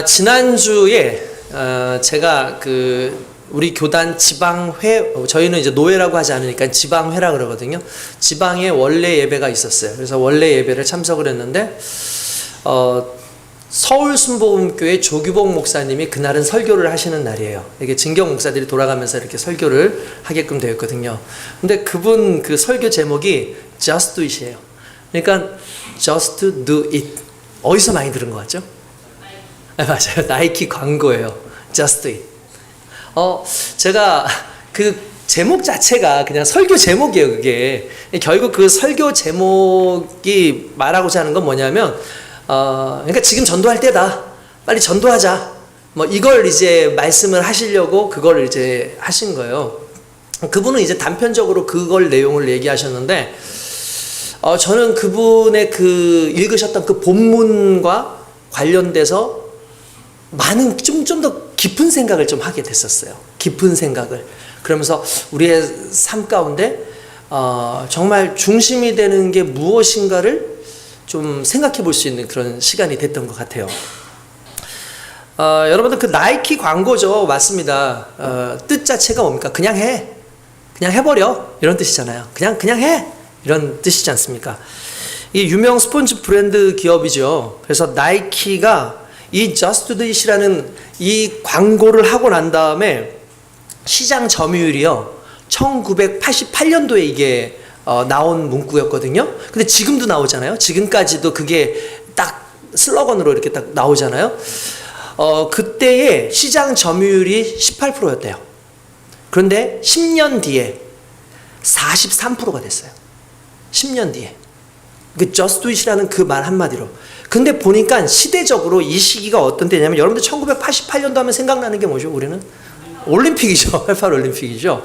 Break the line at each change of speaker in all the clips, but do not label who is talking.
지난주에 제가 우리 교단 지방회, 저희는 이제 노회라고 하지 않으니까 지방회라 그러거든요. 지방에 원래 예배가 있었어요. 그래서 원래 예배를 참석을 했는데 서울 순복음교회 조규복 목사님이 그날은 설교를 하시는 날이에요. 이게 진경 목사들이 돌아가면서 이렇게 설교를 하게끔 되어 있거든요. 근데 그분 그 설교 제목이 Just Do It이에요. 그러니까 Just Do It. 어디서 많이 들은 것 같죠? 맞아요. 나이키 광고예요. Just Do It. 제가 그 제목 자체가 그냥 설교 제목이에요, 그게. 결국 그 설교 제목이 말하고자 하는 건 뭐냐면, 그러니까 지금 전도할 때다. 빨리 전도하자. 뭐 이걸 이제 말씀을 하시려고 그걸 이제 하신 거예요. 그분은 이제 단편적으로 그걸 내용을 얘기하셨는데, 저는 그분의 읽으셨던 그 본문과 관련돼서 많은 좀 더 깊은 생각을 좀 하게 됐었어요. 깊은 생각을. 그러면서 우리의 삶 가운데 정말 중심이 되는 게 무엇인가를 좀 생각해 볼 수 있는 그런 시간이 됐던 것 같아요. 여러분들 그 나이키 광고죠. 맞습니다. 뜻 자체가 뭡니까? 그냥 해. 그냥 해버려. 이런 뜻이잖아요. 그냥 해. 이런 뜻이지 않습니까? 이 유명 스폰지 브랜드 기업이죠. 그래서 나이키가 이 Just Do It이라는 이 광고를 하고 난 다음에 시장 점유율이요 1988년도에 이게 나온 문구였거든요. 근데 지금도 나오잖아요. 지금까지도 그게 딱 슬로건으로 이렇게 딱 나오잖아요. 그때의 시장 점유율이 18%였대요. 그런데 10년 뒤에 43%가 됐어요. 10년 뒤에. 그 Just Do It이라는 그 말 한마디로. 근데 보니까 시대적으로 이 시기가 어떤 때냐면, 여러분들 1988년도 하면 생각나는 게 뭐죠? 우리는 올림픽이죠. 88 올림픽이죠.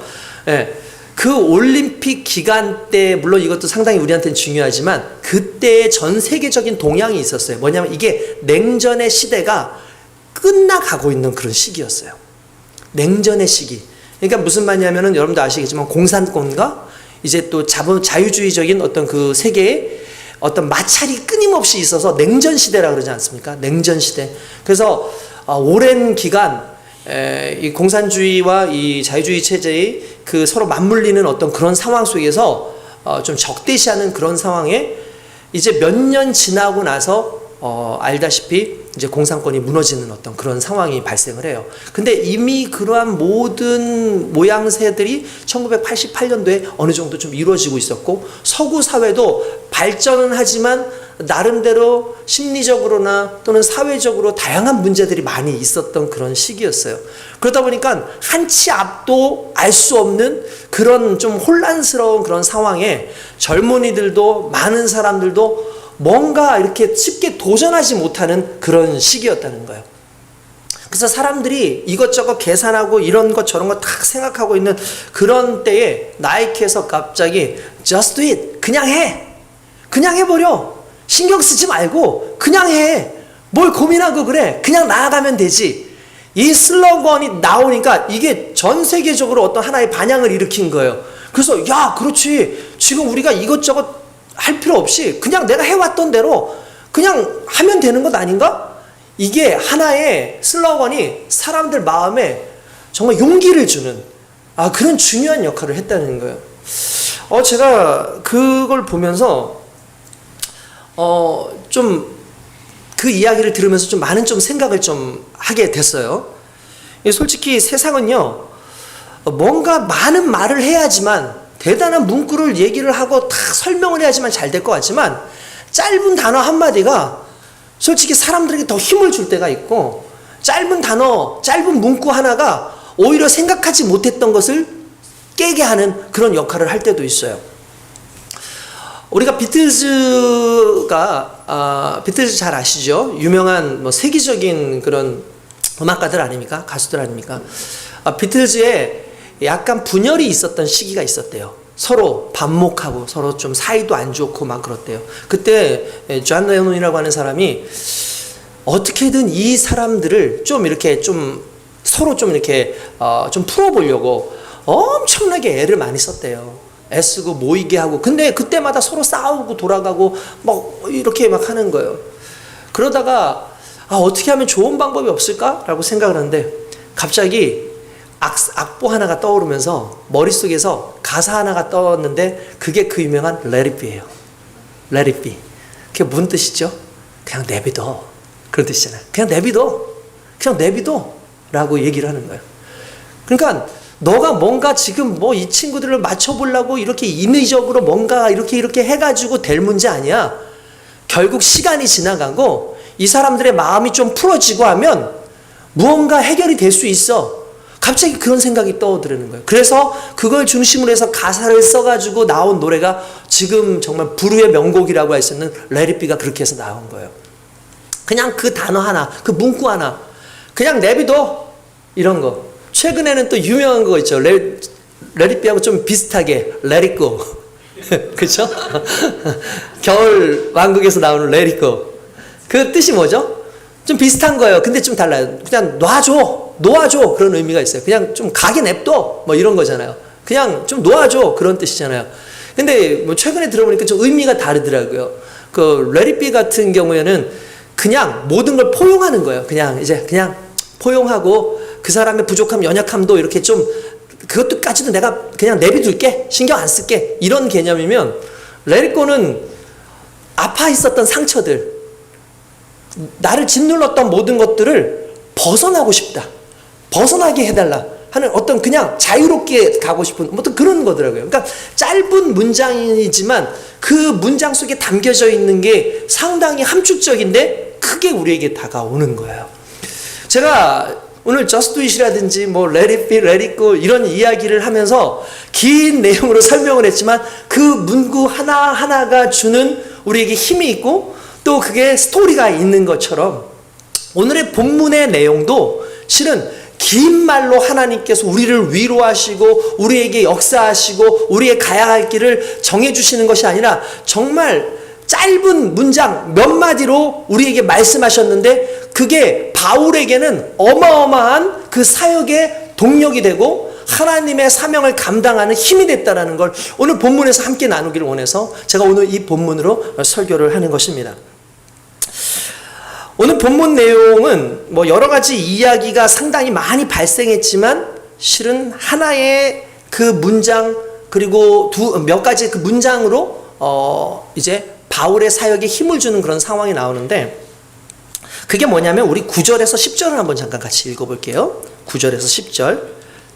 예. 그 올림픽 기간 때 물론 이것도 상당히 우리한테는 중요하지만 그때의 전 세계적인 동향이 있었어요. 뭐냐면 이게 냉전의 시대가 끝나가고 있는 그런 시기였어요. 냉전의 시기. 그러니까 무슨 말이냐면은 여러분도 아시겠지만 공산권과 이제 또 자유주의적인 어떤 그 세계의 어떤 마찰이 끊임없이 있어서 냉전 시대라 그러지 않습니까? 냉전 시대. 그래서 오랜 기간 이 공산주의와 이 자유주의 체제의 그 서로 맞물리는 어떤 그런 상황 속에서 좀 적대시하는 그런 상황에 이제 몇 년 지나고 나서 알다시피 이제 공산권이 무너지는 어떤 그런 상황이 발생을 해요. 근데 이미 그러한 모든 모양새들이 1988년도에 어느 정도 좀 이루어지고 있었고, 서구 사회도 발전은 하지만 나름대로 심리적으로나 또는 사회적으로 다양한 문제들이 많이 있었던 그런 시기였어요. 그러다 보니까 한치 앞도 알 수 없는 그런 좀 혼란스러운 그런 상황에 젊은이들도 많은 사람들도 뭔가 이렇게 쉽게 도전하지 못하는 그런 시기였다는 거예요. 그래서 사람들이 이것저것 계산하고 이런 것 저런 거 다 생각하고 있는 그런 때에 나이키에서 갑자기 Just Do It. 그냥 해. 그냥 해버려. 신경 쓰지 말고 그냥 해. 뭘 고민하고 그래. 그냥 나아가면 되지. 이 슬로건이 나오니까 이게 전 세계적으로 어떤 하나의 반향을 일으킨 거예요. 그래서 야, 그렇지. 지금 우리가 이것저것 할 필요 없이 그냥 내가 해왔던 대로 그냥 하면 되는 것 아닌가? 이게 하나의 슬로건이 사람들 마음에 정말 용기를 주는 그런 중요한 역할을 했다는 거예요. 제가 그걸 보면서 좀 그 이야기를 들으면서 좀 많은 좀 생각을 좀 하게 됐어요. 솔직히 세상은요, 뭔가 많은 말을 해야지만, 대단한 문구를 얘기를 하고 다 설명을 해야지만 잘 될 것 같지만, 짧은 단어 한마디가 솔직히 사람들에게 더 힘을 줄 때가 있고, 짧은 단어, 짧은 문구 하나가 오히려 생각하지 못했던 것을 깨게 하는 그런 역할을 할 때도 있어요. 우리가 비틀즈 잘 아시죠? 유명한 세계적인 그런 음악가들 아닙니까? 가수들 아닙니까? 비틀즈에 약간 분열이 있었던 시기가 있었대요. 서로 반목하고 서로 좀 사이도 안 좋고 막 그렇대요. 그때 존 레논이라고 하는 사람이 어떻게든 이 사람들을 좀 이렇게 좀 서로 좀 이렇게 좀 풀어보려고 엄청나게 애를 많이 썼대요. 애쓰고 모이게 하고. 근데 그때마다 서로 싸우고 돌아가고 막 이렇게 막 하는 거예요. 그러다가 어떻게 하면 좋은 방법이 없을까라고 생각을 하는데 갑자기 악보 하나가 떠오르면서 머릿속에서 가사 하나가 떠왔는데 그게 그 유명한 Let it be예요. Let it be. 그게 무슨 뜻이죠? 그냥 내비둬. 그런 뜻이잖아요. 그냥 내비둬. 그냥 내비둬. 라고 얘기를 하는 거예요. 그러니까 너가 뭔가 지금 뭐 이 친구들을 맞춰보려고 이렇게 인위적으로 뭔가 이렇게 해가지고 될 문제 아니야. 결국 시간이 지나가고 이 사람들의 마음이 좀 풀어지고 하면 무언가 해결이 될 수 있어. 갑자기 그런 생각이 떠오르는 거예요. 그래서 그걸 중심으로 해서 가사를 써가지고 나온 노래가 지금 정말 불후의 명곡이라고 할 수 있는 Let it be가 그렇게 해서 나온 거예요. 그냥 그 단어 하나, 그 문구 하나, 그냥 내비둬. 이런 거. 최근에는 또 유명한 거 있죠. Let it be하고 좀 비슷하게 Let it go. 그렇죠? 겨울 왕국에서 나오는 Let it go. 그 뜻이 뭐죠? 좀 비슷한 거예요. 근데 좀 달라요. 그냥 놓아줘. 그런 의미가 있어요. 그냥 좀 가게 냅둬. 뭐 이런 거잖아요. 그냥 좀 놓아줘. 그런 뜻이잖아요. 근데 뭐 최근에 들어보니까 좀 의미가 다르더라고요. 그 Let it be 같은 경우에는 그냥 모든 걸 포용하는 거예요. 그냥 포용하고 그 사람의 부족함, 연약함도 이렇게 좀 그것도까지도 내가 그냥 내비둘게. 신경 안 쓸게. 이런 개념이면 Let it go는 아파 있었던 상처들, 나를 짓눌렀던 모든 것들을 벗어나고 싶다. 벗어나게 해달라 하는 어떤 그냥 자유롭게 가고 싶은 어떤 그런 거더라고요. 그러니까 짧은 문장이지만 그 문장 속에 담겨져 있는 게 상당히 함축적인데 크게 우리에게 다가오는 거예요. 제가 오늘 Just Do It이라든지 뭐 Let It Be, Let It Go 이런 이야기를 하면서 긴 내용으로 설명을 했지만 그 문구 하나하나가 주는 우리에게 힘이 있고 또 그게 스토리가 있는 것처럼 오늘의 본문의 내용도 실은 긴 말로 하나님께서 우리를 위로하시고 우리에게 역사하시고 우리의 가야 할 길을 정해주시는 것이 아니라 정말 짧은 문장 몇 마디로 우리에게 말씀하셨는데 그게 바울에게는 어마어마한 그 사역의 동력이 되고 하나님의 사명을 감당하는 힘이 됐다는 걸 오늘 본문에서 함께 나누기를 원해서 제가 오늘 이 본문으로 설교를 하는 것입니다. 오늘 본문 내용은 뭐 여러 가지 이야기가 상당히 많이 발생했지만 실은 하나의 그 문장 그리고 몇 가지 그 문장으로 이제 바울의 사역에 힘을 주는 그런 상황이 나오는데 그게 뭐냐면 우리 9절에서 10절을 한번 잠깐 같이 읽어볼게요. 9절에서 10절.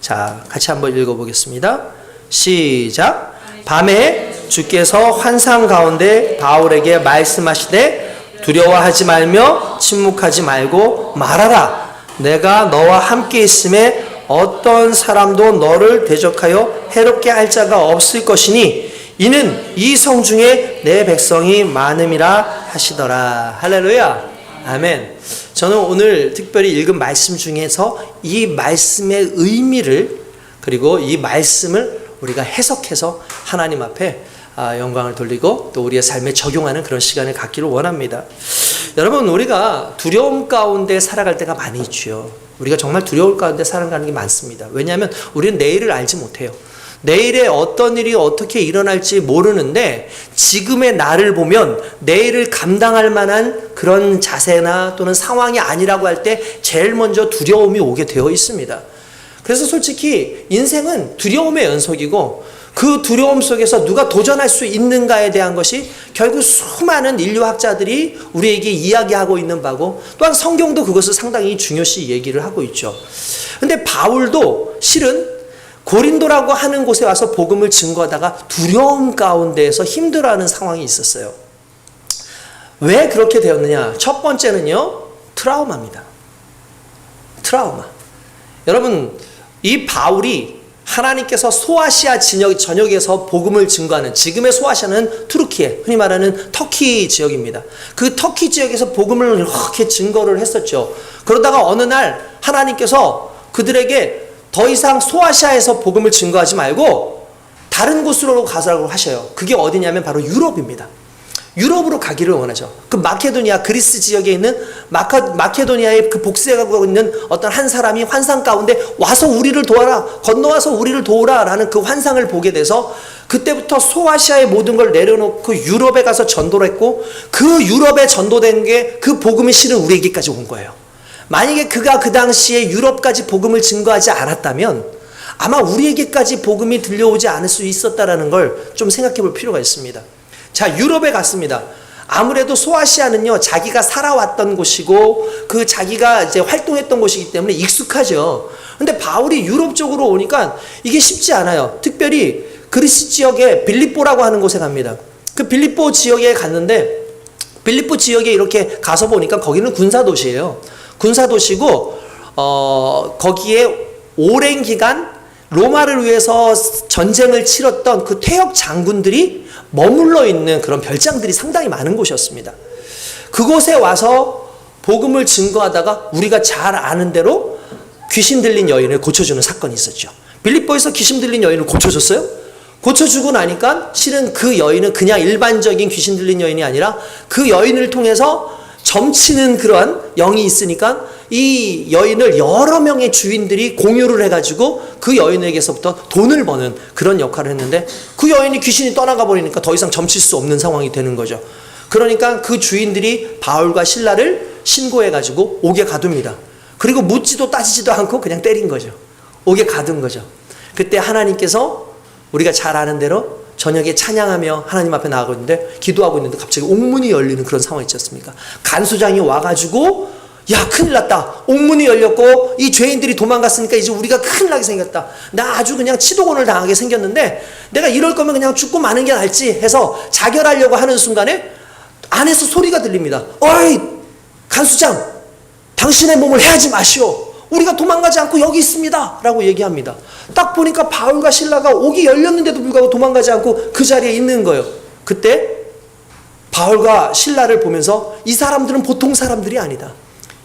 자, 같이 한번 읽어보겠습니다. 시작. 밤에 주께서 환상 가운데 바울에게 말씀하시되 두려워하지 말며 침묵하지 말고 말하라. 내가 너와 함께 있음에 어떤 사람도 너를 대적하여 해롭게 할 자가 없을 것이니 이는 이 성 중에 내 백성이 많음이라 하시더라. 할렐루야. 아멘. 저는 오늘 특별히 읽은 말씀 중에서 이 말씀의 의미를 그리고 이 말씀을 우리가 해석해서 하나님 앞에 영광을 돌리고 또 우리의 삶에 적용하는 그런 시간을 갖기를 원합니다. 여러분, 우리가 두려움 가운데 살아갈 때가 많이 있죠. 우리가 정말 두려울 가운데 살아가는 게 많습니다. 왜냐하면 우리는 내일을 알지 못해요. 내일에 어떤 일이 어떻게 일어날지 모르는데 지금의 나를 보면 내일을 감당할 만한 그런 자세나 또는 상황이 아니라고 할 때 제일 먼저 두려움이 오게 되어 있습니다. 그래서 솔직히 인생은 두려움의 연속이고 그 두려움 속에서 누가 도전할 수 있는가에 대한 것이 결국 수많은 인류학자들이 우리에게 이야기하고 있는 바고 또한 성경도 그것을 상당히 중요시 얘기를 하고 있죠. 근데 바울도 실은 고린도라고 하는 곳에 와서 복음을 증거하다가 두려움 가운데에서 힘들어하는 상황이 있었어요. 왜 그렇게 되었느냐? 첫 번째는요, 트라우마입니다. 트라우마. 여러분, 이 바울이 하나님께서 소아시아 전역에서 복음을 증거하는, 지금의 소아시아는 투르키에, 흔히 말하는 터키 지역입니다. 그 터키 지역에서 복음을 이렇게 증거를 했었죠. 그러다가 어느 날 하나님께서 그들에게 더 이상 소아시아에서 복음을 증거하지 말고 다른 곳으로 가서라고 하셔요. 그게 어디냐면 바로 유럽입니다. 유럽으로 가기를 원하죠. 그 마케도니아, 그리스 지역에 있는 마케도니아에 그 복수해가고 있는 어떤 한 사람이 환상 가운데 와서 우리를 도와라, 건너와서 우리를 도우라라는 그 환상을 보게 돼서 그때부터 소아시아의 모든 걸 내려놓고 유럽에 가서 전도를 했고, 그 유럽에 전도된 게 그 복음이 실은 우리에게까지 온 거예요. 만약에 그가 그 당시에 유럽까지 복음을 증거하지 않았다면 아마 우리에게까지 복음이 들려오지 않을 수 있었다라는 걸 좀 생각해 볼 필요가 있습니다. 자, 유럽에 갔습니다. 아무래도 소아시아는요, 자기가 살아왔던 곳이고 그 자기가 이제 활동했던 곳이기 때문에 익숙하죠. 근데 바울이 유럽 쪽으로 오니까 이게 쉽지 않아요. 특별히 그리스 지역에 빌립보라고 하는 곳에 갑니다. 그 빌립보 지역에 갔는데, 빌립보 지역에 이렇게 가서 보니까 거기는 군사도시예요. 군사도시고 거기에 오랜 기간 로마를 위해서 전쟁을 치렀던 그 퇴역 장군들이 머물러 있는 그런 별장들이 상당히 많은 곳이었습니다. 그곳에 와서 복음을 증거하다가 우리가 잘 아는 대로 귀신 들린 여인을 고쳐주는 사건이 있었죠. 빌립보에서 귀신 들린 여인을 고쳐줬어요? 고쳐주고 나니까 실은 그 여인은 그냥 일반적인 귀신 들린 여인이 아니라 그 여인을 통해서 점치는 그러한 영이 있으니까 이 여인을 여러 명의 주인들이 공유를 해가지고 그 여인에게서부터 돈을 버는 그런 역할을 했는데, 그 여인이 귀신이 떠나가 버리니까 더 이상 점칠 수 없는 상황이 되는 거죠. 그러니까 그 주인들이 바울과 실라를 신고해가지고 옥에 가둡니다. 그리고 묻지도 따지지도 않고 그냥 때린 거죠. 옥에 가둔 거죠. 그때 하나님께서 우리가 잘 아는 대로 저녁에 찬양하며 하나님 앞에 나가고 있는데, 기도하고 있는데 갑자기 옥문이 열리는 그런 상황이 있지 않습니까? 간수장이 와가지고 야, 큰일 났다. 옥문이 열렸고 이 죄인들이 도망갔으니까 이제 우리가 큰일 나게 생겼다. 나 아주 그냥 치도곤을 당하게 생겼는데 내가 이럴 거면 그냥 죽고 마는 게 낫지 해서 자결하려고 하는 순간에 안에서 소리가 들립니다. 어이, 간수장, 당신의 몸을 해하지 마시오. 우리가 도망가지 않고 여기 있습니다 라고 얘기합니다. 딱 보니까 바울과 실라가 옥이 열렸는데도 불구하고 도망가지 않고 그 자리에 있는 거예요. 그때 바울과 실라를 보면서 이 사람들은 보통 사람들이 아니다,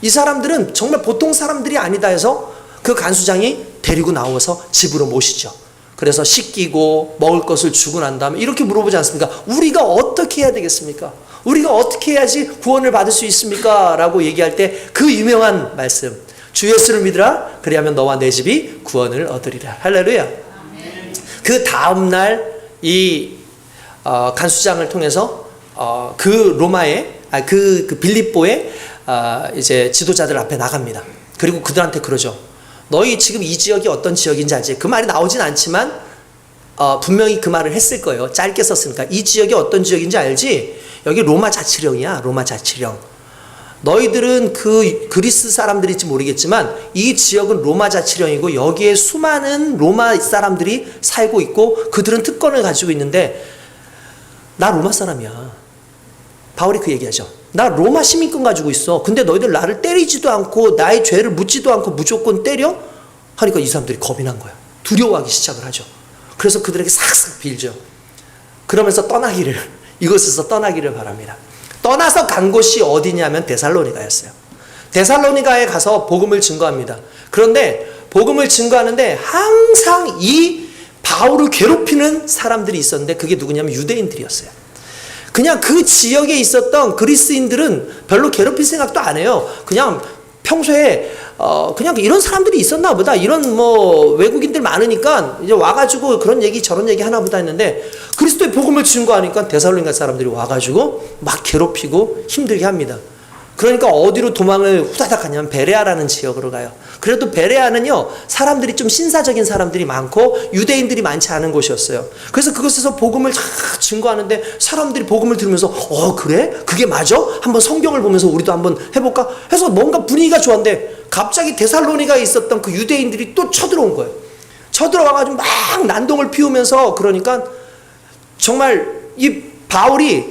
이 사람들은 정말 보통 사람들이 아니다 해서 그 간수장이 데리고 나와서 집으로 모시죠. 그래서 씻기고 먹을 것을 주고 난 다음에 이렇게 물어보지 않습니까? 우리가 어떻게 해야 되겠습니까? 우리가 어떻게 해야지 구원을 받을 수 있습니까? 라고 얘기할 때 그 유명한 말씀, 주 예수를 믿으라, 그리하면 너와 내 집이 구원을 얻으리라. 할렐루야. 그 다음날 이 간수장을 통해서 그 로마의 그 빌립보의 이제 지도자들 앞에 나갑니다. 그리고 그들한테 그러죠. 너희 지금 이 지역이 어떤 지역인지 알지? 그 말이 나오진 않지만 분명히 그 말을 했을 거예요. 짧게 썼으니까. 이 지역이 어떤 지역인지 알지? 여기 로마 자치령이야. 로마 자치령. 너희들은 그 그리스 사람들일지 모르겠지만 이 지역은 로마 자치령이고 여기에 수많은 로마 사람들이 살고 있고 그들은 특권을 가지고 있는데 나 로마 사람이야. 바울이 그 얘기하죠. 나 로마 시민권 가지고 있어. 근데 너희들 나를 때리지도 않고 나의 죄를 묻지도 않고 무조건 때려? 하니까 이 사람들이 겁이 난 거야. 두려워하기 시작을 하죠. 그래서 그들에게 싹싹 빌죠. 그러면서 떠나기를, 이곳에서 떠나기를 바랍니다. 떠나서 간 곳이 어디냐면 데살로니가였어요. 데살로니가에 가서 복음을 증거합니다. 그런데 복음을 증거하는데 항상 이 바울을 괴롭히는 사람들이 있었는데 그게 누구냐면 유대인들이었어요. 그냥 그 지역에 있었던 그리스인들은 별로 괴롭힐 생각도 안 해요. 그냥 평소에 그냥 이런 사람들이 있었나 보다, 이런 뭐 외국인들 많으니까 이제 와가지고 그런 얘기 저런 얘기 하나 보다 했는데 그리스도의 복음을 증거하니까 데살로니가 사람들이 와가지고 막 괴롭히고 힘들게 합니다. 그러니까 어디로 도망을 후다닥 가냐면 베레아라는 지역으로 가요. 그래도 베레아는요, 사람들이 좀 신사적인 사람들이 많고 유대인들이 많지 않은 곳이었어요. 그래서 그곳에서 복음을 쫙 증거하는데 사람들이 복음을 들으면서 그래? 그게 맞아? 한번 성경을 보면서 우리도 한번 해볼까? 해서 뭔가 분위기가 좋았는데 갑자기 데살로니가에 있었던 그 유대인들이 또 쳐들어온 거예요. 쳐들어와가지고 막 난동을 피우면서, 그러니까 정말 이 바울이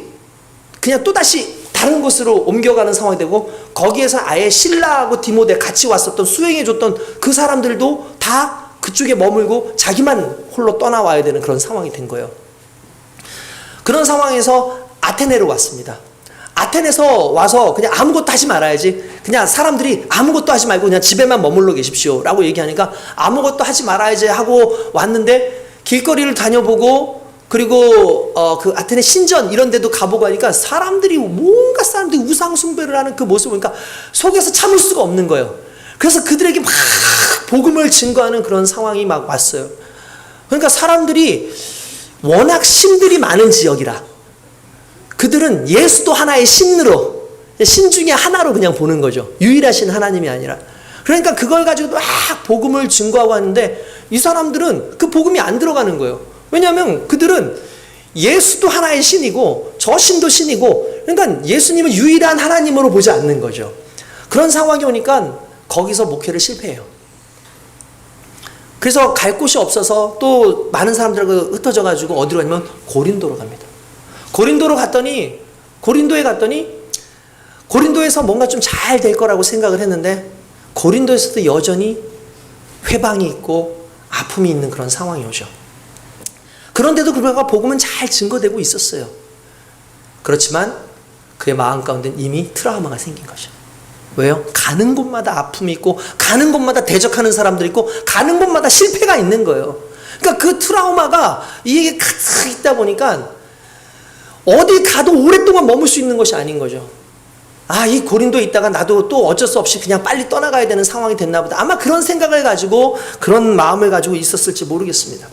그냥 또다시 다른 곳으로 옮겨가는 상황이 되고, 거기에서 아예 실라하고 디모데 같이 왔었던 수행해줬던 그 사람들도 다 그쪽에 머물고 자기만 홀로 떠나와야 되는 그런 상황이 된 거예요. 그런 상황에서 아테네로 왔습니다. 아테네에서 와서 그냥 아무것도 하지 말아야지, 그냥 사람들이 아무것도 하지 말고 그냥 집에만 머물러 계십시오 라고 얘기하니까 아무것도 하지 말아야지 하고 왔는데 길거리를 다녀보고 그리고 그 아테네 신전 이런 데도 가보고 하니까 사람들이 뭔가 사람들이 우상 숭배를 하는 그 모습을 보니까 속에서 참을 수가 없는 거예요. 그래서 그들에게 막 복음을 증거하는 그런 상황이 막 왔어요. 그러니까 사람들이 워낙 신들이 많은 지역이라 그들은 예수도 하나의 신으로, 신 중에 하나로 그냥 보는 거죠. 유일하신 하나님이 아니라. 그러니까 그걸 가지고 막 복음을 증거하고 하는데 이 사람들은 그 복음이 안 들어가는 거예요. 왜냐하면 그들은 예수도 하나의 신이고 저 신도 신이고, 그러니까 예수님을 유일한 하나님으로 보지 않는 거죠. 그런 상황이 오니까 거기서 목회를 실패해요. 그래서 갈 곳이 없어서 또 많은 사람들하고 흩어져 가지고 어디로 가냐면 고린도로 갑니다. 고린도에 갔더니 고린도에서 뭔가 좀 잘 될 거라고 생각을 했는데 고린도에서도 여전히 회방이 있고 아픔이 있는 그런 상황이 오죠. 그런데도 그가 복음은 잘 증거되고 있었어요. 그렇지만 그의 마음 가운데는 이미 트라우마가 생긴 거죠. 왜요? 가는 곳마다 아픔이 있고 가는 곳마다 대적하는 사람들이 있고 가는 곳마다 실패가 있는 거예요. 그러니까 그 트라우마가 이게 가득 있다 보니까 어디 가도 오랫동안 머물 수 있는 것이 아닌 거죠. 이 고린도에 있다가 나도 또 어쩔 수 없이 그냥 빨리 떠나가야 되는 상황이 됐나 보다. 아마 그런 생각을 가지고 그런 마음을 가지고 있었을지 모르겠습니다.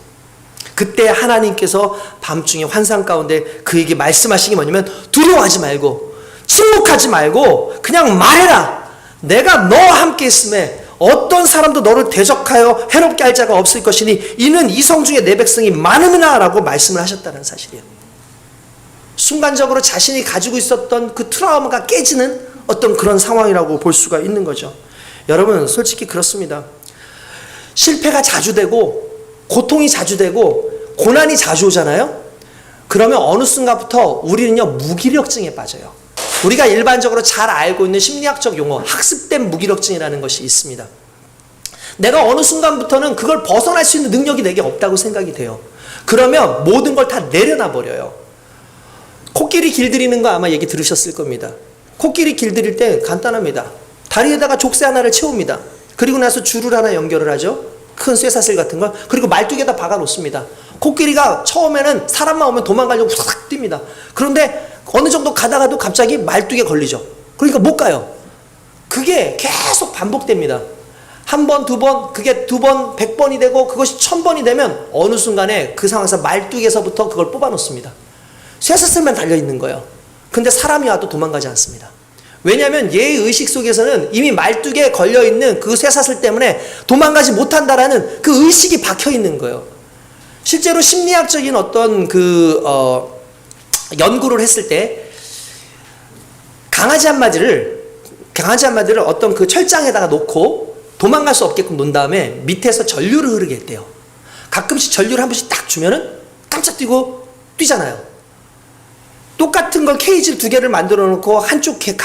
그때 하나님께서 밤중에 환상 가운데 그에게 말씀하신 게 뭐냐면 두려워하지 말고 침묵하지 말고 그냥 말해라. 내가 너와 함께 있음에 어떤 사람도 너를 대적하여 해롭게 할 자가 없을 것이니 이는 이성 중에 내 백성이 많음이나 라고 말씀을 하셨다는 사실이에요. 순간적으로 자신이 가지고 있었던 그 트라우마가 깨지는 어떤 그런 상황이라고 볼 수가 있는 거죠. 여러분 솔직히 그렇습니다. 실패가 자주 되고 고통이 자주 되고 고난이 자주 오잖아요. 그러면 어느 순간부터 우리는요 무기력증에 빠져요. 우리가 일반적으로 잘 알고 있는 심리학적 용어 학습된 무기력증이라는 것이 있습니다. 내가 어느 순간부터는 그걸 벗어날 수 있는 능력이 내게 없다고 생각이 돼요. 그러면 모든 걸 다 내려놔 버려요. 코끼리 길들이는 거 아마 얘기 들으셨을 겁니다. 코끼리 길들일 때 간단합니다. 다리에다가 족쇄 하나를 채웁니다. 그리고 나서 줄을 하나 연결을 하죠. 큰 쇠사슬 같은 걸. 그리고 말뚝에다 박아 놓습니다. 코끼리가 처음에는 사람만 오면 도망가려고 훅 뜁니다. 그런데 어느 정도 가다가도 갑자기 말뚝에 걸리죠. 그러니까 못 가요. 그게 계속 반복됩니다. 한 번, 두 번, 그게 두 번, 100번이 되고 그것이 1000번이 되면 어느 순간에 그 상황에서 말뚝에서부터 그걸 뽑아 놓습니다. 쇠사슬만 달려있는 거예요. 근데 사람이 와도 도망가지 않습니다. 왜냐하면 얘의 의식 속에서는 이미 말뚝에 걸려있는 그 쇠사슬 때문에 도망가지 못한다라는 그 의식이 박혀있는 거예요. 실제로 심리학적인 어떤 연구를 했을 때 강아지 한 마리를 어떤 그 철장에다가 놓고 도망갈 수 없게끔 놓은 다음에 밑에서 전류를 흐르게 했대요. 가끔씩 전류를 한 번씩 딱 주면은 깜짝 뛰고 뛰잖아요. 똑같은 걸 케이지 2개를 만들어 놓고 한쪽 이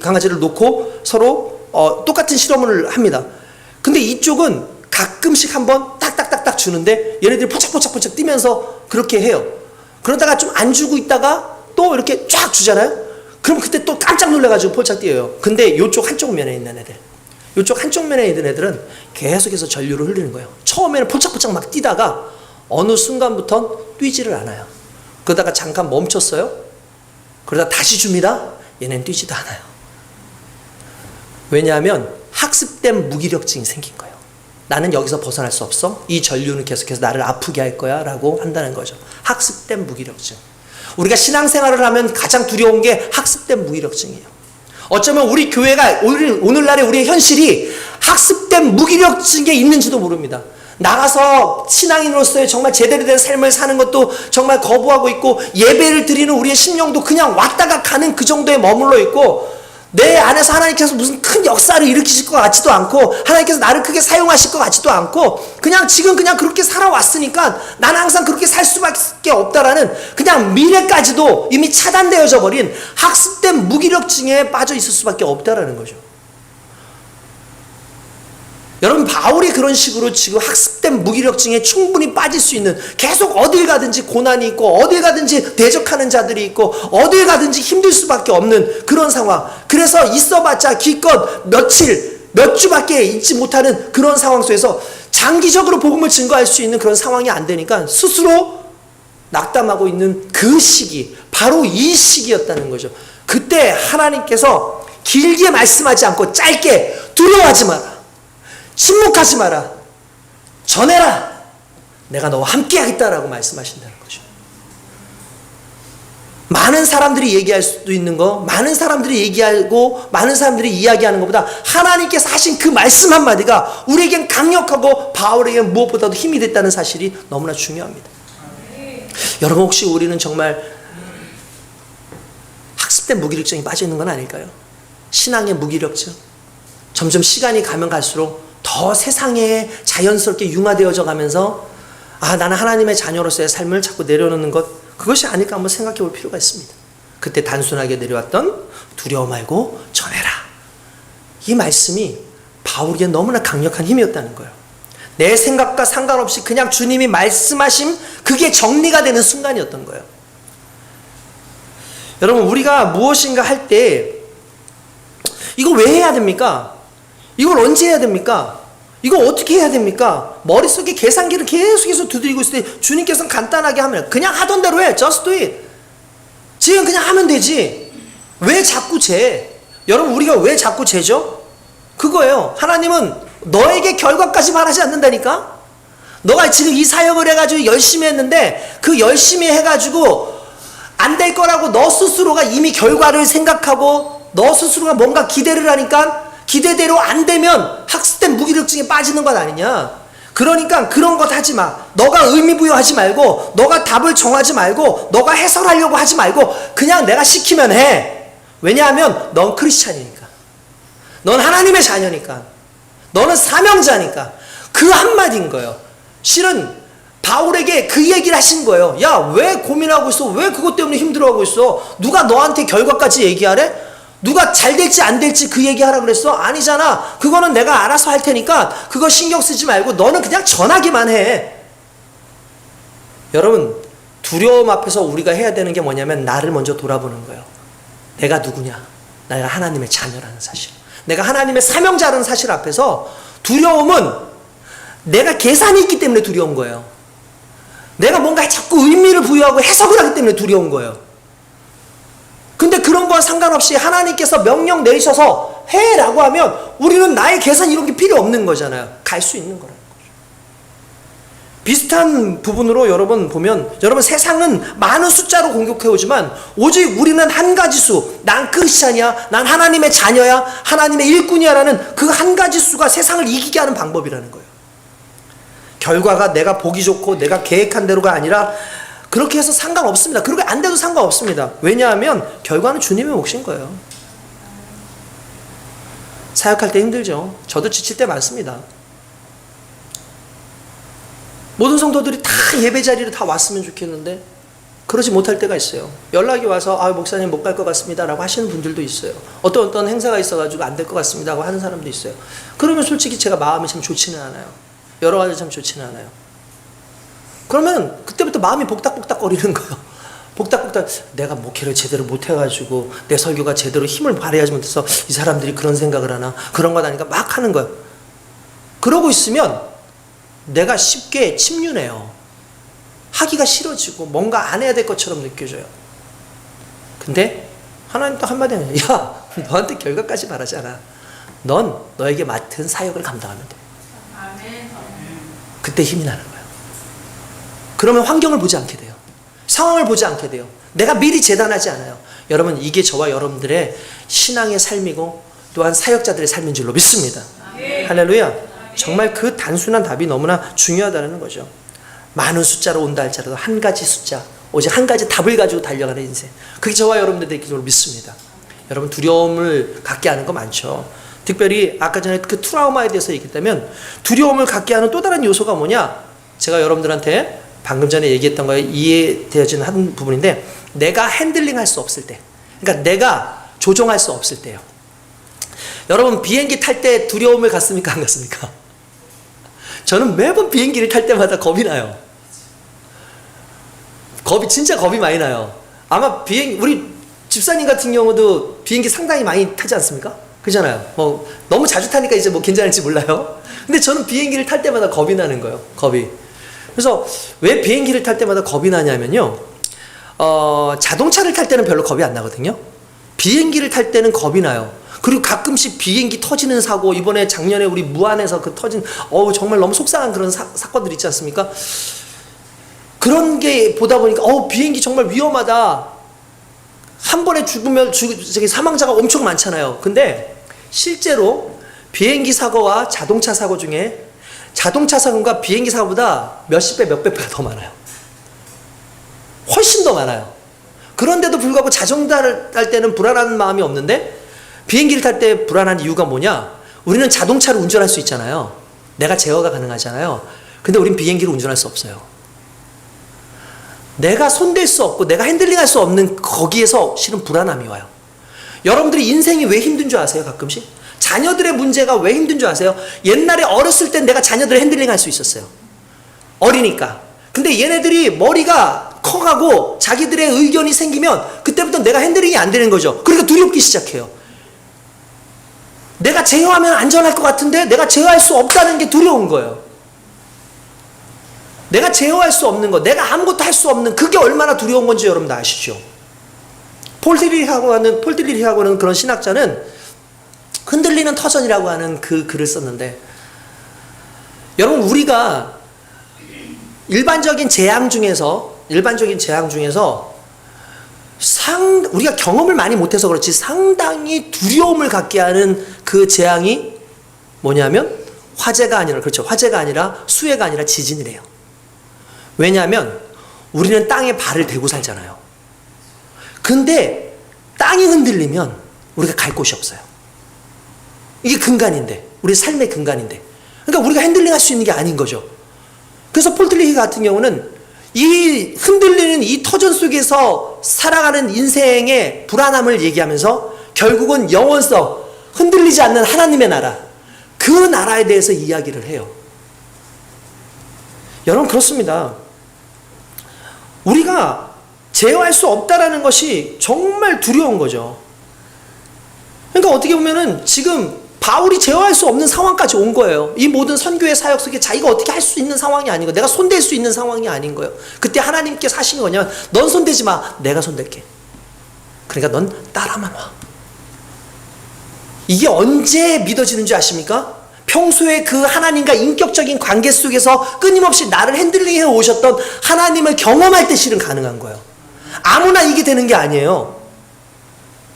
강아지를 놓고 서로 똑같은 실험을 합니다. 근데 이쪽은 가끔씩 한번 딱딱딱딱 주는데 얘네들이 포착포착 뛰면서 그렇게 해요. 그러다가 좀 안 주고 있다가 또 이렇게 쫙 주잖아요. 그럼 그때 또 깜짝 놀라가지고 포착 뛰어요. 근데 요쪽 한쪽 면에 있는 애들, 요쪽 한쪽 면에 있는 애들은 계속해서 전류를 흘리는 거예요. 처음에는 포착포착 막 뛰다가 어느 순간부터는 뛰지를 않아요. 그러다가 잠깐 멈췄어요. 그러다 다시 줍니다. 얘는 뛰지도 않아요. 왜냐하면 학습된 무기력증이 생긴 거예요. 나는 여기서 벗어날 수 없어. 이 전류는 계속해서 나를 아프게 할 거야 라고 한다는 거죠. 학습된 무기력증. 우리가 신앙생활을 하면 가장 두려운 게 학습된 무기력증이에요. 어쩌면 우리 교회가 오늘날의 우리의 현실이 학습된 무기력증에 있는지도 모릅니다. 나가서 신앙인으로서의 정말 제대로 된 삶을 사는 것도 정말 거부하고 있고 예배를 드리는 우리의 심령도 그냥 왔다가 가는 그 정도에 머물러 있고 내 안에서 하나님께서 무슨 큰 역사를 일으키실 것 같지도 않고 하나님께서 나를 크게 사용하실 것 같지도 않고 그냥 지금 그냥 그렇게 살아왔으니까 나는 항상 그렇게 살 수밖에 없다라는 그냥 미래까지도 이미 차단되어져 버린 학습된 무기력증에 빠져 있을 수밖에 없다라는 거죠. 여러분 바울이 그런 식으로 지금 학습된 무기력증에 충분히 빠질 수 있는 계속 어딜 가든지 고난이 있고 어딜 가든지 대적하는 자들이 있고 어딜 가든지 힘들 수밖에 없는 그런 상황. 그래서 있어봤자 기껏 며칠 몇 주밖에 있지 못하는 그런 상황 속에서 장기적으로 복음을 증거할 수 있는 그런 상황이 안 되니까 스스로 낙담하고 있는 그 시기, 바로 이 시기였다는 거죠. 그때 하나님께서 길게 말씀하지 않고 짧게 두려워하지 마라, 침묵하지 마라, 전해라, 내가 너와 함께 하겠다라고 말씀하신다는 거죠. 많은 사람들이 얘기할 수도 있는 거, 많은 사람들이 얘기하고 많은 사람들이 이야기하는 것보다 하나님께서 하신 그 말씀 한마디가 우리에겐 강력하고 바울에겐 무엇보다도 힘이 됐다는 사실이 너무나 중요합니다. 여러분, 혹시 우리는 정말 학습된 무기력증에 빠져 있는 건 아닐까요? 신앙의 무기력증. 점점 시간이 가면 갈수록 더 세상에 자연스럽게 융화되어져 가면서 나는 하나님의 자녀로서의 삶을 자꾸 내려놓는 것, 그것이 아닐까 한번 생각해 볼 필요가 있습니다. 그때 단순하게 내려왔던 두려워 말고 전해라, 이 말씀이 바울에게 너무나 강력한 힘이었다는 거예요. 내 생각과 상관없이 그냥 주님이 말씀하심, 그게 정리가 되는 순간이었던 거예요. 여러분, 우리가 무엇인가 할 때 이거 왜 해야 됩니까? 이걸 언제 해야 됩니까? 이거 어떻게 해야 됩니까? 머릿속에 계산기를 계속해서 두드리고 있을 때 주님께서는 간단하게 하면 그냥 하던 대로 해. Just do it. 지금 그냥 하면 되지. 왜 자꾸 재? 여러분, 우리가 왜 자꾸 재죠? 그거예요. 하나님은 너에게 결과까지 바라지 않는다니까? 너가 지금 이 사역을 해가지고 열심히 했는데 그 열심히 해가지고 안 될 거라고 너 스스로가 이미 결과를 생각하고 너 스스로가 뭔가 기대를 하니까 기대대로 안 되면 학습된 무기력증에 빠지는 것 아니냐. 그러니까 그런 것 하지 마. 너가 의미 부여하지 말고, 너가 답을 정하지 말고, 너가 해설하려고 하지 말고 그냥 내가 시키면 해. 왜냐하면 넌 크리스찬이니까, 넌 하나님의 자녀니까, 너는 사명자니까. 그 한마디인 거예요. 실은 바울에게 그 얘기를 하신 거예요. 야, 왜 고민하고 있어? 왜 그것 때문에 힘들어하고 있어? 누가 너한테 결과까지 얘기하래? 누가 잘 될지 안 될지 그 얘기하라 그랬어? 아니잖아. 그거는 내가 알아서 할 테니까 그거 신경 쓰지 말고 너는 그냥 전하기만 해. 여러분, 두려움 앞에서 우리가 해야 되는 게 뭐냐면 나를 먼저 돌아보는 거예요. 내가 누구냐? 내가 하나님의 자녀라는 사실, 내가 하나님의 사명자라는 사실 앞에서 두려움은 내가 계산이 있기 때문에 두려운 거예요. 내가 뭔가 자꾸 의미를 부여하고 해석을 하기 때문에 두려운 거예요. 근데 그런 거와 상관없이 하나님께서 명령 내리셔서 해라고 하면 우리는 나의 계산 이런 게 필요 없는 거잖아요. 갈 수 있는 거라는 거죠. 비슷한 부분으로 여러분 보면, 여러분, 세상은 많은 숫자로 공격해 오지만 오직 우리는 한 가지 수, 난 크리스찬이야, 난 하나님의 자녀야, 하나님의 일꾼이야라는 그 한 가지 수가 세상을 이기게 하는 방법이라는 거예요. 결과가 내가 보기 좋고 내가 계획한 대로가 아니라 그렇게 해서 상관없습니다. 그렇게 안 돼도 상관없습니다. 왜냐하면 결과는 주님의 몫인 거예요. 사역할 때 힘들죠. 저도 지칠 때 많습니다. 모든 성도들이 다 예배 자리로 다 왔으면 좋겠는데 그러지 못할 때가 있어요. 연락이 와서 목사님 못 갈 것 같습니다 라고 하시는 분들도 있어요. 어떤 행사가 있어가지고 안 될 것 같습니다 하고 하는 사람도 있어요. 그러면 솔직히 제가 마음이 참 좋지는 않아요. 여러 가지 참 좋지는 않아요. 그러면 그때부터 마음이 복닥복닥 거리는 거예요. 복닥복닥, 내가 목회를 제대로 못해가지고 내 설교가 제대로 힘을 발휘하지 못해서 이 사람들이 그런 생각을 하나, 그런 것 아니까 막 하는 거예요. 그러고 있으면 내가 쉽게 침륜해요. 하기가 싫어지고 뭔가 안 해야 될 것처럼 느껴져요. 근데 하나님 또 한마디 하네요. 야, 너한테 결과까지 바라지 않아. 넌 너에게 맡은 사역을 감당하면 돼. 그때 힘이 나는 거예요. 그러면 환경을 보지 않게 돼요. 상황을 보지 않게 돼요. 내가 미리 재단하지 않아요. 여러분, 이게 저와 여러분들의 신앙의 삶이고 또한 사역자들의 삶인 줄로 믿습니다. 할렐루야. 정말 그 단순한 답이 너무나 중요하다는 거죠. 많은 숫자로 온다 할지라도 한 가지 숫자, 오직 한 가지 답을 가지고 달려가는 인생, 그게 저와 여러분들의 기도를 믿습니다. 여러분, 두려움을 갖게 하는 거 많죠. 특별히 아까 전에 그 트라우마에 대해서 얘기했다면 두려움을 갖게 하는 또 다른 요소가 뭐냐? 제가 여러분들한테 방금 전에 얘기했던 거에 이해되어지는 한 부분인데, 내가 핸들링할 수 없을 때, 그러니까 내가 조종할 수 없을 때요. 여러분, 비행기 탈 때 두려움을 갖습니까? 안 갖습니까? 저는 매번 비행기를 탈 때마다 겁이 나요. 진짜 겁이 많이 나요. 아마 우리 집사님 같은 경우도 비행기 상당히 많이 타지 않습니까? 그잖아요. 뭐 너무 자주 타니까 이제 뭐 괜찮을지 몰라요. 근데 저는 비행기를 탈 때마다 겁이 나는 거예요. 겁이. 그래서 왜 비행기를 탈 때마다 겁이 나냐면요. 자동차를 탈 때는 별로 겁이 안 나거든요. 비행기를 탈 때는 겁이 나요. 그리고 가끔씩 비행기 터지는 사고, 이번에 작년에 우리 무안에서 그 터진, 정말 너무 속상한 그런 사건들 있지 않습니까? 그런 게 보다 보니까, 비행기 정말 위험하다. 한 번에 죽으면, 사망자가 엄청 많잖아요. 근데 실제로 비행기 사고와 자동차 사고 중에 자동차 사고가 비행기 사고보다 몇십 배, 몇백 배가 더 많아요. 훨씬 더 많아요. 그런데도 불구하고 자동차를 탈 때는 불안한 마음이 없는데 비행기를 탈 때 불안한 이유가 뭐냐? 우리는 자동차를 운전할 수 있잖아요. 내가 제어가 가능하잖아요. 근데 우린 비행기를 운전할 수 없어요. 내가 손댈 수 없고 내가 핸들링할 수 없는 거기에서 실은 불안함이 와요. 여러분들이 인생이 왜 힘든 줄 아세요? 가끔씩? 자녀들의 문제가 왜 힘든 줄 아세요? 옛날에 어렸을 땐 내가 자녀들을 핸들링할 수 있었어요. 어리니까. 근데 얘네들이 머리가 커가고 자기들의 의견이 생기면 그때부터 내가 핸들링이 안 되는 거죠. 그러니까 두렵기 시작해요. 내가 제어하면 안전할 것 같은데 내가 제어할 수 없다는 게 두려운 거예요. 내가 제어할 수 없는 거, 내가 아무것도 할 수 없는 그게 얼마나 두려운 건지 여러분도 아시죠? 폴 딜리히라고 하는 그런 신학자는 흔들리는 터전이라고 하는 그 글을 썼는데, 여러분 우리가 일반적인 재앙 중에서 우리가 경험을 많이 못해서 그렇지 상당히 두려움을 갖게 하는 그 재앙이 뭐냐면 화재가 아니라 수해가 아니라 지진이래요. 왜냐하면 우리는 땅에 발을 대고 살잖아요. 근데 땅이 흔들리면 우리가 갈 곳이 없어요. 이게 근간인데, 우리 삶의 근간인데, 그러니까 우리가 핸들링 할 수 있는 게 아닌 거죠. 그래서 폴 딜리히 같은 경우는 이 흔들리는 이 터전 속에서 살아가는 인생의 불안함을 얘기하면서 결국은 영원성, 흔들리지 않는 하나님의 나라, 그 나라에 대해서 이야기를 해요. 여러분 그렇습니다. 우리가 제어할 수 없다라는 것이 정말 두려운 거죠. 그러니까 어떻게 보면은 지금 바울이 제어할 수 없는 상황까지 온 거예요. 이 모든 선교의 사역 속에 자기가 어떻게 할 수 있는 상황이 아닌 거예요. 내가 손댈 수 있는 상황이 아닌 거예요. 그때 하나님께서 하신 거냐면 넌 손대지 마. 내가 손댈게. 그러니까 넌 따라만 와. 이게 언제 믿어지는 줄 아십니까? 평소에 그 하나님과 인격적인 관계 속에서 끊임없이 나를 핸들링해 오셨던 하나님을 경험할 때 실은 가능한 거예요. 아무나 이게 되는 게 아니에요.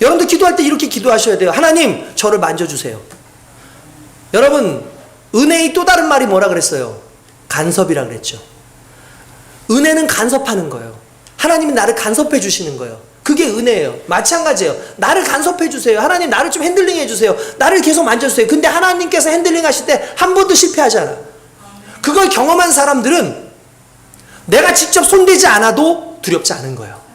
여러분들 기도할 때 이렇게 기도하셔야 돼요. 하나님, 저를 만져주세요. 여러분, 은혜의 또 다른 말이 뭐라 그랬어요? 간섭이라 그랬죠. 은혜는 간섭하는 거예요. 하나님이 나를 간섭해 주시는 거예요. 그게 은혜예요. 마찬가지예요. 나를 간섭해 주세요. 하나님 나를 좀 핸들링 해 주세요. 나를 계속 만져주세요. 근데 하나님께서 핸들링 하실 때 한 번도 실패하잖아. 그걸 경험한 사람들은 내가 직접 손대지 않아도 두렵지 않은 거예요.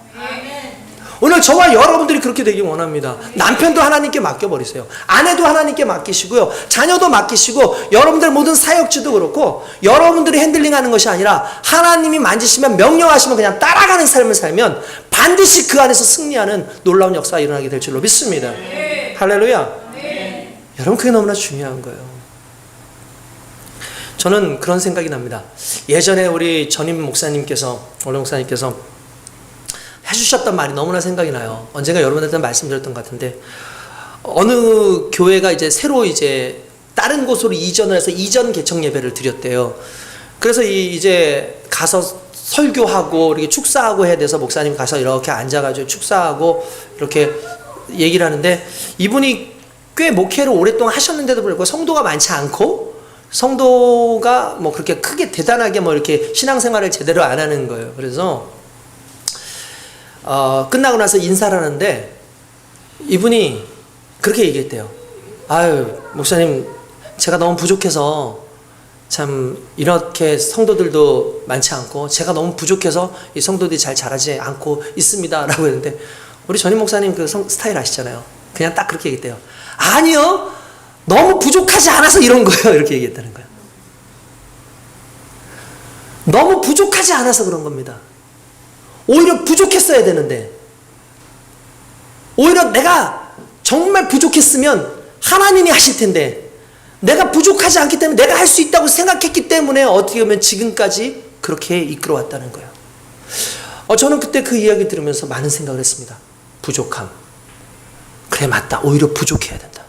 오늘 저와 여러분들이 그렇게 되길 원합니다. 남편도 하나님께 맡겨버리세요. 아내도 하나님께 맡기시고요. 자녀도 맡기시고 여러분들 모든 사역지도 그렇고 여러분들이 핸들링하는 것이 아니라 하나님이 만지시면 명령하시면 그냥 따라가는 삶을 살면 반드시 그 안에서 승리하는 놀라운 역사가 일어나게 될 줄로 믿습니다. 네. 할렐루야. 네. 여러분 그게 너무나 중요한 거예요. 저는 그런 생각이 납니다. 예전에 우리 전임 목사님께서 해주셨던 말이 너무나 생각이 나요. 언젠가 여러분들한테 말씀드렸던 것 같은데, 어느 교회가 이제 새로 이제 다른 곳으로 이전을 해서 이전 개척 예배를 드렸대요. 그래서 이제 가서 설교하고 이렇게 축사하고 해야 돼서 목사님 가서 이렇게 앉아가지고 축사하고 이렇게 얘기를 하는데, 이분이 꽤 목회를 오랫동안 하셨는데도 불구하고 성도가 많지 않고 성도가 뭐 그렇게 크게 대단하게 뭐 이렇게 신앙생활을 제대로 안 하는 거예요. 그래서 끝나고 나서 인사를 하는데 이분이 그렇게 얘기했대요. 아유, 목사님, 제가 너무 부족해서 참 이렇게 성도들도 많지 않고 제가 너무 부족해서 이 성도들이 잘 자라지 않고 있습니다. 라고 했는데, 우리 전임 목사님 그 스타일 아시잖아요. 그냥 딱 그렇게 얘기했대요. 아니요, 너무 부족하지 않아서 이런 거예요. 이렇게 얘기했다는 거예요. 너무 부족하지 않아서 그런 겁니다. 오히려 부족했어야 되는데, 오히려 내가 정말 부족했으면 하나님이 하실 텐데 내가 부족하지 않기 때문에 내가 할 수 있다고 생각했기 때문에 어떻게 보면 지금까지 그렇게 이끌어왔다는 거예요. 저는 그때 그 이야기 들으면서 많은 생각을 했습니다. 부족함. 그래, 맞다. 오히려 부족해야 된다.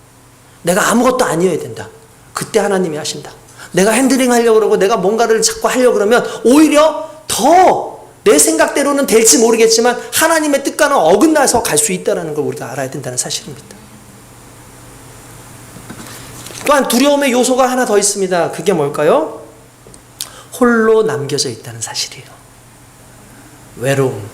내가 아무것도 아니어야 된다. 그때 하나님이 하신다. 내가 핸들링 하려고 그러고 내가 뭔가를 자꾸 하려고 그러면 오히려 더 내 생각대로는 될지 모르겠지만 하나님의 뜻과는 어긋나서 갈 수 있다는 걸 우리가 알아야 된다는 사실입니다. 또한 두려움의 요소가 하나 더 있습니다. 그게 뭘까요? 홀로 남겨져 있다는 사실이에요. 외로움.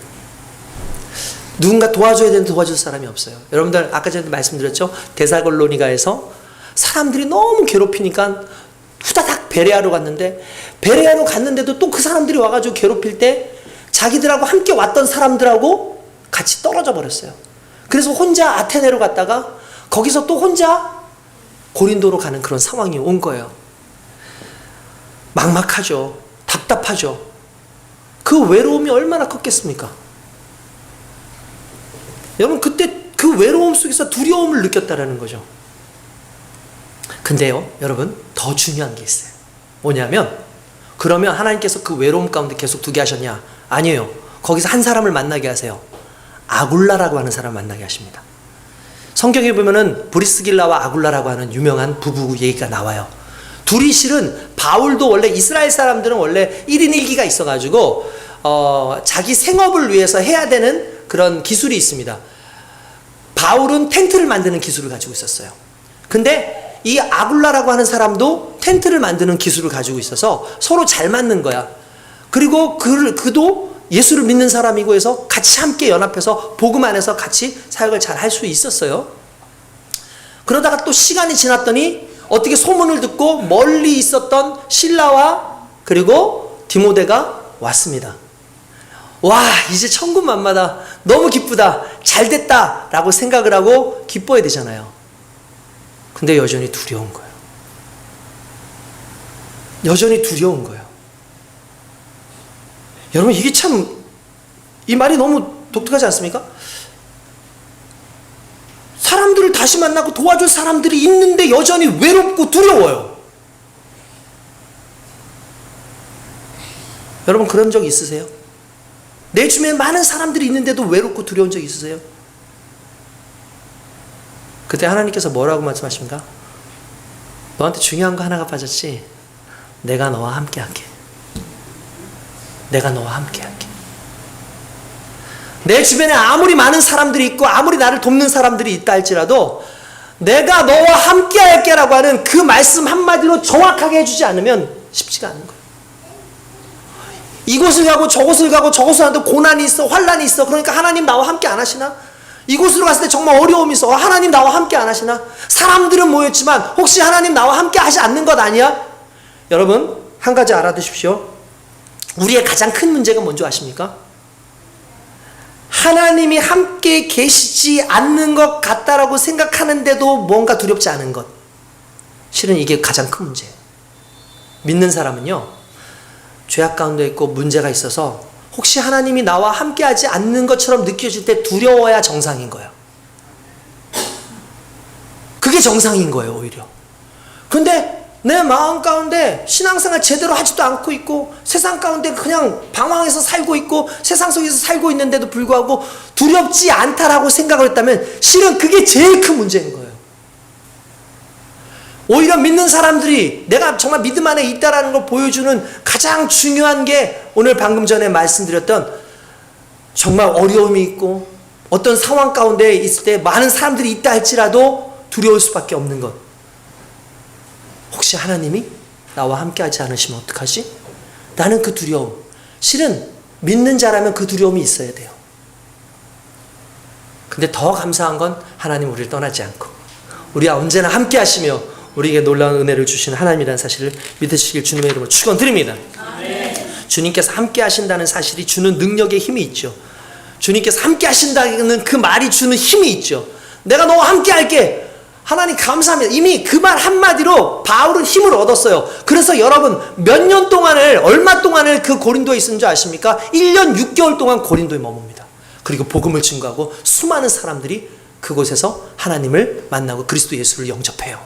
누군가 도와줘야 되는데 도와줄 사람이 없어요. 여러분들 아까 전에 말씀드렸죠? 데살로니가에서 사람들이 너무 괴롭히니까 후다닥 베레아로 갔는데, 베레아로 갔는데도 또 그 사람들이 와가지고 괴롭힐 때 자기들하고 함께 왔던 사람들하고 같이 떨어져 버렸어요. 그래서 혼자 아테네로 갔다가 거기서 또 혼자 고린도로 가는 그런 상황이 온 거예요. 막막하죠. 답답하죠. 그 외로움이 얼마나 컸겠습니까? 여러분, 그때 그 외로움 속에서 두려움을 느꼈다라는 거죠. 근데요, 여러분, 더 중요한 게 있어요. 뭐냐면, 그러면 하나님께서 그 외로움 가운데 계속 두게 하셨냐? 아니에요. 거기서 한 사람을 만나게 하세요. 아굴라라고 하는 사람을 만나게 하십니다. 성경에 보면은 브리스길라와 아굴라라고 하는 유명한 부부 얘기가 나와요. 둘이 실은 바울도 원래 이스라엘 사람들은 원래 1인 1기가 있어가지고 자기 생업을 위해서 해야 되는 그런 기술이 있습니다. 바울은 텐트를 만드는 기술을 가지고 있었어요. 근데 이 아굴라라고 하는 사람도 텐트를 만드는 기술을 가지고 있어서 서로 잘 맞는 거야. 그리고 그도 예수를 믿는 사람이고 해서 같이 함께 연합해서 복음 안에서 같이 사역을 잘 할 수 있었어요. 그러다가 또 시간이 지났더니 어떻게 소문을 듣고 멀리 있었던 실라와 그리고 디모데가 왔습니다. 와, 이제 천군만마다, 너무 기쁘다, 잘 됐다 라고 생각을 하고 기뻐해야 되잖아요. 근데 여전히 두려운 거예요. 여전히 두려운 거예요. 여러분, 이게 참, 이 말이 너무 독특하지 않습니까? 사람들을 다시 만나고 도와줄 사람들이 있는데 여전히 외롭고 두려워요. 여러분, 그런 적 있으세요? 내 주변에 많은 사람들이 있는데도 외롭고 두려운 적 있으세요? 그때 하나님께서 뭐라고 말씀하십니까? 너한테 중요한 거 하나가 빠졌지? 내가 너와 함께 할게. 내가 너와 함께 할게. 내 주변에 아무리 많은 사람들이 있고 아무리 나를 돕는 사람들이 있다 할지라도 내가 너와 함께 할게 라고 하는 그 말씀 한마디로 정확하게 해주지 않으면 쉽지가 않은 거예요. 이곳을 가고 저곳을 가고 저곳을 하는데 고난이 있어, 환난이 있어. 그러니까 하나님 나와 함께 안 하시나? 이곳으로 갔을 때 정말 어려움이 있어. 하나님 나와 함께 안 하시나? 사람들은 모였지만 혹시 하나님 나와 함께 하지 않는 것 아니야? 여러분, 한 가지 알아두십시오. 우리의 가장 큰 문제가 뭔지 아십니까? 하나님이 함께 계시지 않는 것 같다라고 생각하는데도 뭔가 두렵지 않은 것. 실은 이게 가장 큰 문제예요. 믿는 사람은요, 죄악 가운데 있고 문제가 있어서 혹시 하나님이 나와 함께 하지 않는 것처럼 느껴질 때 두려워야 정상인 거예요. 그게 정상인 거예요, 오히려. 근데 내 마음 가운데 신앙생활 제대로 하지도 않고 있고 세상 가운데 그냥 방황해서 살고 있고 세상 속에서 살고 있는데도 불구하고 두렵지 않다라고 생각을 했다면 실은 그게 제일 큰 문제인 거예요. 오히려 믿는 사람들이 내가 정말 믿음 안에 있다라는 걸 보여주는 가장 중요한 게 오늘 방금 전에 말씀드렸던 정말 어려움이 있고 어떤 상황 가운데 있을 때 많은 사람들이 있다 할지라도 두려울 수밖에 없는 것. 혹시 하나님이 나와 함께 하지 않으시면 어떡하지? 나는 그 두려움. 실은 믿는 자라면 그 두려움이 있어야 돼요. 근데 더 감사한 건 하나님 우리를 떠나지 않고 우리와 언제나 함께 하시며 우리에게 놀라운 은혜를 주시는 하나님이라는 사실을 믿으시길 주님의 이름으로 축원드립니다. 주님께서 함께 하신다는 사실이 주는 능력의 힘이 있죠. 주님께서 함께 하신다는 그 말이 주는 힘이 있죠. 내가 너와 함께 할게. 하나님 감사합니다. 이미 그 말 한마디로 바울은 힘을 얻었어요. 그래서 여러분 몇 년 동안을 얼마 동안을 그 고린도에 있은 줄 아십니까? 1년 6개월 동안 고린도에 머뭅니다. 그리고 복음을 증거하고 수많은 사람들이 그곳에서 하나님을 만나고 그리스도 예수를 영접해요.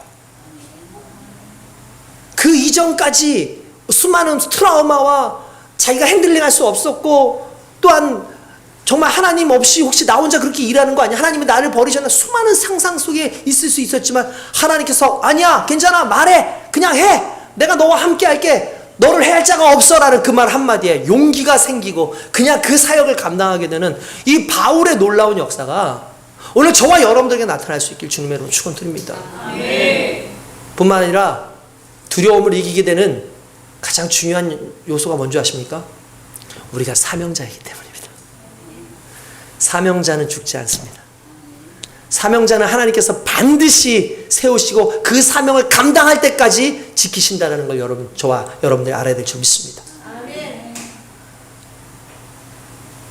그 이전까지 수많은 트라우마와 자기가 핸들링할 수 없었고, 또한 정말 하나님 없이 혹시 나 혼자 그렇게 일하는 거 아니야? 하나님이 나를 버리셨나? 수많은 상상 속에 있을 수 있었지만 하나님께서 아니야, 괜찮아, 말해, 그냥 해, 내가 너와 함께 할게, 너를 해할 자가 없어라는 그 말 한마디에 용기가 생기고 그냥 그 사역을 감당하게 되는 이 바울의 놀라운 역사가 오늘 저와 여러분들에게 나타날 수 있길 주님의 이름으로 축원드립니다. 뿐만 아니라 두려움을 이기게 되는 가장 중요한 요소가 뭔지 아십니까? 우리가 사명자이기 때문입니다. 사명자는 죽지 않습니다. 사명자는 하나님께서 반드시 세우시고 그 사명을 감당할 때까지 지키신다는 걸 여러분, 저와 여러분들이 알아야 될 줄 믿습니다.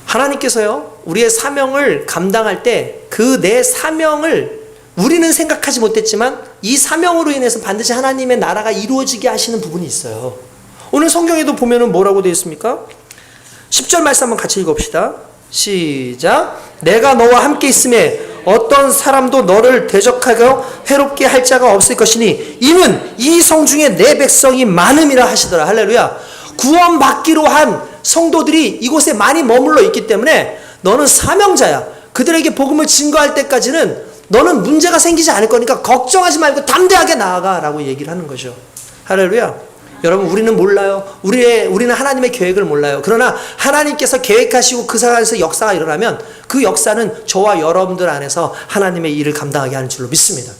하나님께서요, 우리의 사명을 감당할 때 그 내 사명을 우리는 생각하지 못했지만 이 사명으로 인해서 반드시 하나님의 나라가 이루어지게 하시는 부분이 있어요. 오늘 성경에도 보면은 뭐라고 되어 있습니까? 10절 말씀 한번 같이 읽어봅시다. 시작. 내가 너와 함께 있음에 어떤 사람도 너를 대적하고 해롭게 할 자가 없을 것이니 이는 이 성 중에 내 백성이 많음이라 하시더라. 할렐루야. 구원받기로 한 성도들이 이곳에 많이 머물러 있기 때문에 너는 사명자야. 그들에게 복음을 증거할 때까지는 너는 문제가 생기지 않을 거니까 걱정하지 말고 담대하게 나아가라고 얘기를 하는 거죠. 할렐루야. 여러분, 우리는 몰라요. 우리는 하나님의 계획을 몰라요. 그러나 하나님께서 계획하시고 그 상황에서 역사가 일어나면 그 역사는 저와 여러분들 안에서 하나님의 일을 감당하게 하는 줄로 믿습니다.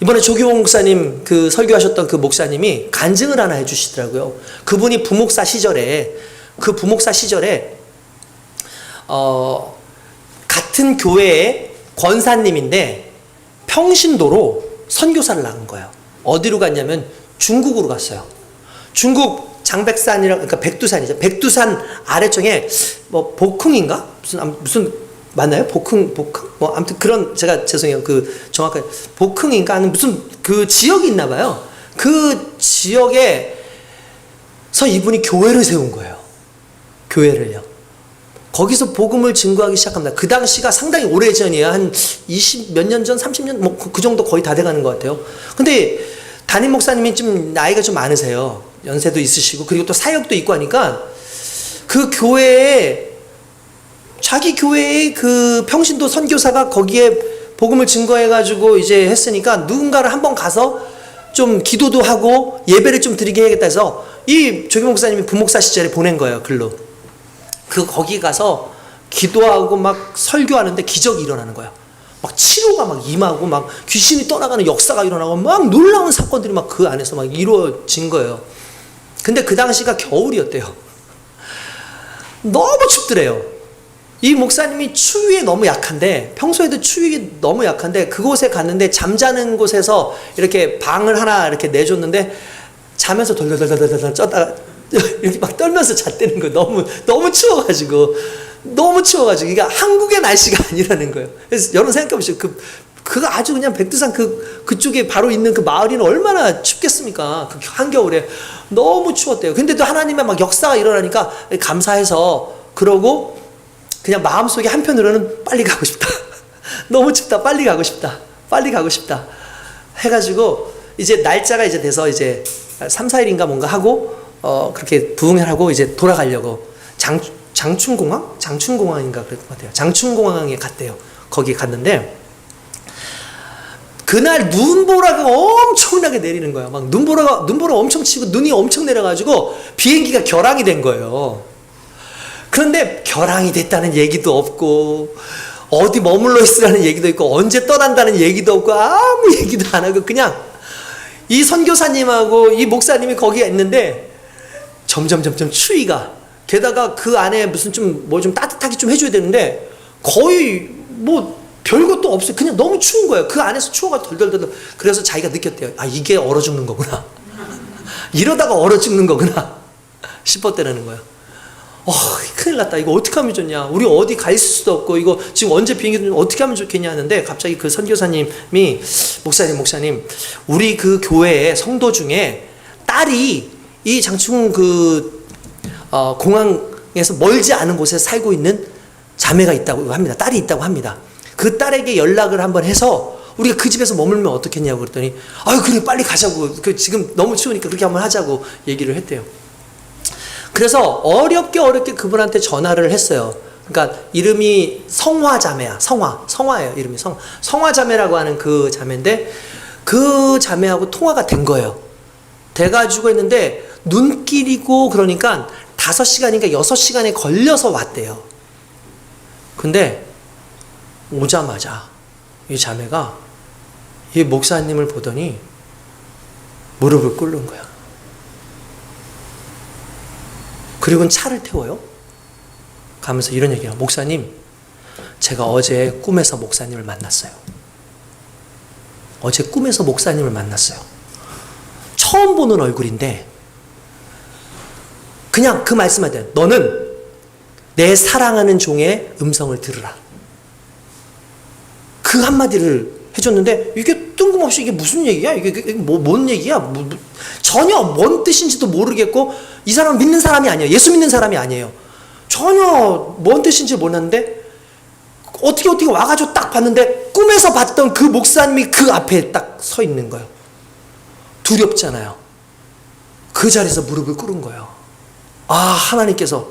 이번에 조규봉 목사님 그 설교하셨던 그 목사님이 간증을 하나 해주시더라고요. 그분이 부목사 시절에 같은 교회의 권사님인데 평신도로 선교사를 나간 거예요. 어디로 갔냐면 중국으로 갔어요. 중국 장백산이랑, 그러니까 백두산이죠. 백두산 아래쪽에 뭐 복흥인가? 무슨 맞나요? 복흥 뭐 아무튼 그런, 제가 죄송해요. 그 정확하게 복흥인가 하는 무슨 그 지역이 있나 봐요. 그 지역에서 이분이 교회를 세운 거예요. 교회를요. 거기서 복음을 증거하기 시작합니다. 그 당시가 상당히 오래전이에요. 한 20 몇 년 전, 30년 뭐 그 정도 거의 다 돼가는 것 같아요. 근데 담임 목사님이 좀 나이가 좀 많으세요. 연세도 있으시고 그리고 또 사역도 있고 하니까 그 교회에, 자기 교회의 그 평신도 선교사가 거기에 복음을 증거해가지고 이제 했으니까 누군가를 한번 가서 좀 기도도 하고 예배를 좀 드리게 해야겠다 해서 이 조규 목사님이 부목사 시절에 보낸 거예요. 글로. 거기 가서 기도하고 막 설교하는데 기적이 일어나는 거예요. 막 치료가 막 임하고 막 귀신이 떠나가는 역사가 일어나고 막 놀라운 사건들이 막 그 안에서 막 이루어진 거예요. 근데 그 당시가 겨울이었대요. 너무 춥더래요. 이 목사님이 추위에 너무 약한데, 평소에도 추위에 너무 약한데 그곳에 갔는데 잠자는 곳에서 이렇게 방을 하나 이렇게 내줬는데 자면서 덜덜덜덜덜 쩌다가 이렇게 막 떨면서 잤다는 거예요. 너무 추워가지고. 그러니까 한국의 날씨가 아니라는 거예요. 그래서 여러분 생각해 보시죠. 그거 아주 그냥 백두산 그쪽에 바로 있는 그 마을이는 얼마나 춥겠습니까? 그 한겨울에 너무 추웠대요. 근데도 하나님의 막 역사가 일어나니까 감사해서, 그러고 그냥 마음속에 한편으로는 빨리 가고 싶다. 너무 춥다. 빨리 가고 싶다. 해가지고 이제 날짜가 이제 돼서 이제 3, 4일인가 뭔가 하고 그렇게 부흥하고 이제 돌아가려고 장춘공항인가 그럴 것 같아요. 장춘공항에 갔대요. 거기 갔는데 그날 눈보라가 엄청나게 내리는 거야. 막 눈보라 엄청 치고 눈이 엄청 내려가지고 비행기가 결항이 된 거예요. 그런데 결항이 됐다는 얘기도 없고 어디 머물러 있으라는 얘기도 있고 언제 떠난다는 얘기도 없고 아무 얘기도 안 하고 그냥 이 선교사님하고 이 목사님이 거기에 있는데 점점 추위가, 게다가 그 안에 무슨 좀 따뜻하게 좀 해줘야 되는데 거의 뭐 별것도 없어요. 그냥 너무 추운 거예요. 그 안에서 추워가 덜덜덜. 그래서 자기가 느꼈대요. 아, 이게 얼어 죽는 거구나. 이러다가 얼어 죽는 거구나 싶었다는 거예요. 큰일 났다. 이거 어떻게 하면 좋냐. 우리 어디 가 있을 수도 없고 이거 지금 언제 비행기 어떻게 하면 좋겠냐 하는데 갑자기 그 선교사님이 목사님 우리 그 교회의 성도 중에 딸이 이 장충 공항에서 멀지 않은 곳에 살고 있는 자매가 있다고 합니다. 딸이 있다고 합니다. 그 그 딸에게 연락을 한번 해서 우리가 그 집에서 머물면 어떻겠냐고 그랬더니 아유 그래 빨리 가자고 지금 너무 추우니까 그렇게 한번 하자고 얘기를 했대요. 그래서 어렵게 그분한테 전화를 했어요. 그러니까 이름이 성화자매야. 성화예요. 이름이 성화자매라고 하는 그 자매인데 그 자매하고 통화가 된 거예요. 돼가지고 했는데 눈길이고 그러니까 5시간인가 6시간에 걸려서 왔대요. 근데 오자마자 이 자매가 이 목사님을 보더니 무릎을 꿇는 거야. 그리고는 차를 태워요. 가면서 이런 얘기해요. 목사님, 제가 어제 꿈에서 목사님을 만났어요. 어제 꿈에서 목사님을 만났어요. 처음 보는 얼굴인데 그냥 그 말씀하대요. 너는 내 사랑하는 종의 음성을 들으라. 그 한마디를 해줬는데 이게 뜬금없이 이게 무슨 얘기야? 이게 뭔 얘기야? 전혀 뭔 뜻인지도 모르겠고 이 사람은 믿는 사람이 아니에요. 예수 믿는 사람이 아니에요. 전혀 뭔 뜻인지 몰랐는데 어떻게 와가지고 딱 봤는데 꿈에서 봤던 그 목사님이 그 앞에 딱 서 있는 거예요. 두렵잖아요. 그 자리에서 무릎을 꿇은 거예요. 아, 하나님께서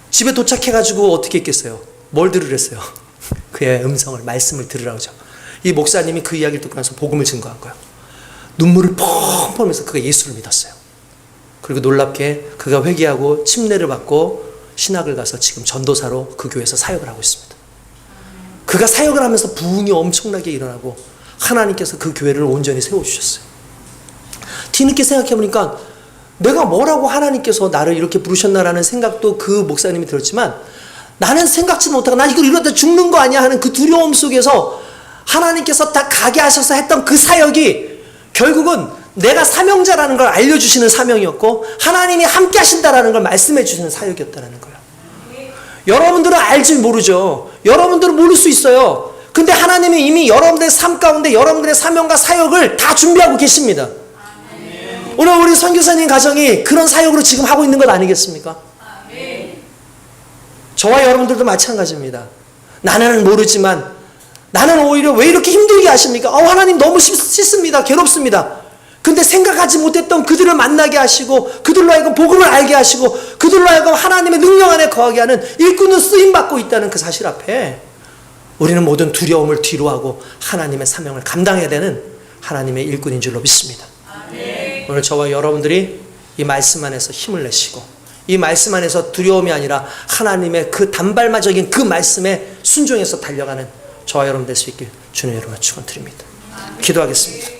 집에 도착해가지고 어떻게 했겠어요? 뭘 들으랬어요? 그의 음성을, 말씀을 들으라고 하죠. 이 목사님이 그 이야기를 듣고 나서 복음을 증거한 거예요. 눈물을 펑펑 흘리면서 그가 예수를 믿었어요. 그리고 놀랍게 그가 회개하고 침례를 받고 신학을 가서 지금 전도사로 그 교회에서 사역을 하고 있습니다. 그가 사역을 하면서 부흥이 엄청나게 일어나고 하나님께서 그 교회를 온전히 세워주셨어요. 뒤늦게 생각해보니까 내가 뭐라고 하나님께서 나를 이렇게 부르셨나라는 생각도 그 목사님이 들었지만 나는 생각지도 못하고 나 이걸 이러다 죽는 거 아니야 하는 그 두려움 속에서 하나님께서 다 가게 하셔서 했던 그 사역이 결국은 내가 사명자라는 걸 알려주시는 사명이었고 하나님이 함께 하신다라는 걸 말씀해 주시는 사역이었다는 거예요. 여러분들은 알지 모르죠. 여러분들은 모를 수 있어요. 근데 하나님이 이미 여러분들의 삶 가운데 여러분들의 사명과 사역을 다 준비하고 계십니다. 오늘 우리 선교사님 가정이 그런 사역으로 지금 하고 있는 것 아니겠습니까? 저와 여러분들도 마찬가지입니다. 나는 모르지만 나는 오히려 왜 이렇게 힘들게 하십니까? 하나님 너무 싫습니다. 괴롭습니다. 근데 생각하지 못했던 그들을 만나게 하시고 그들로 하여금 복음을 알게 하시고 그들로 하여금 하나님의 능력 안에 거하게 하는 일꾼은 쓰임받고 있다는 그 사실 앞에 우리는 모든 두려움을 뒤로하고 하나님의 사명을 감당해야 되는 하나님의 일꾼인 줄로 믿습니다. 오늘 저와 여러분들이 이 말씀 안에서 힘을 내시고 이 말씀 안에서 두려움이 아니라 하나님의 그 단발마적인 그 말씀에 순종해서 달려가는 저와 여러분 될 수 있길 주님 여러분 축원드립니다. 기도하겠습니다.